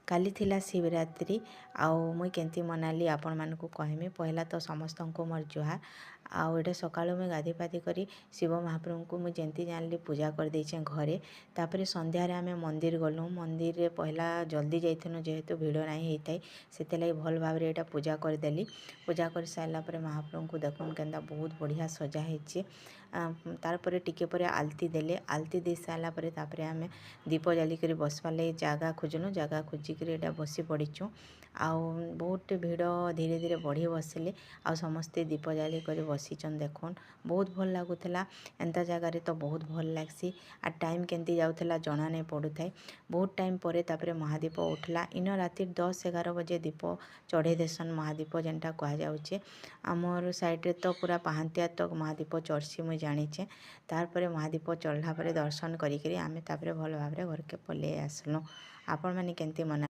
काली थिला शिवरात्रि आउ मुई केंती मनाली आपण मानकु कहमी। पहला तो समस्त को मोर जुहार। आउ एटा सकाळु मुई गाधी पाधी करी शिव महाप्रभु को मुई जेंती जानली पूजा कर देछे घरे। तापरे संध्या रे आमे मंदिर गलु। मंदिर रे पहला जल्दी जाइथनु जेहेतु भीड़ नाही हेइताई सेते लई भल भाबरे एटा पूजा कर देली। पूजा कर साइला परे महाप्रभु को देखुन केंदा बहुत बढ़िया सजा हेछि। तार परे टिके परे आलती देले। आलती दे साइला परे तापरे आमे दीप जाली करी बसवा लई जागा खोजनु। जागा खोजी करी एटा बसी पड़ीचु। आउ बहुत भीड़ धीरे धीरे बढ़ी बसिले। आउ समस्ते दीप जाली करी बसीचन देखुन बहुत भल लागुथला। एंता जगार तो बहुत भल लागसी। आ टाइम केंती जाउथला जना नहीं पड़ुथाय। बहुत टाइम परे तापरे महादीप उठला। इन राति 10-11 बजे दीप चढ़े देसन महादीप जेनटा कह जाउछे। आमर साइड रे तो पूरा पाहांतिया तक महादीप चढ़सी मुई जानिछे। तार परे महादीप चढ़ला परे दर्शन करी करी आमे तापरे भल भाबरे घर के पले आसनु। आपण माने केंती मना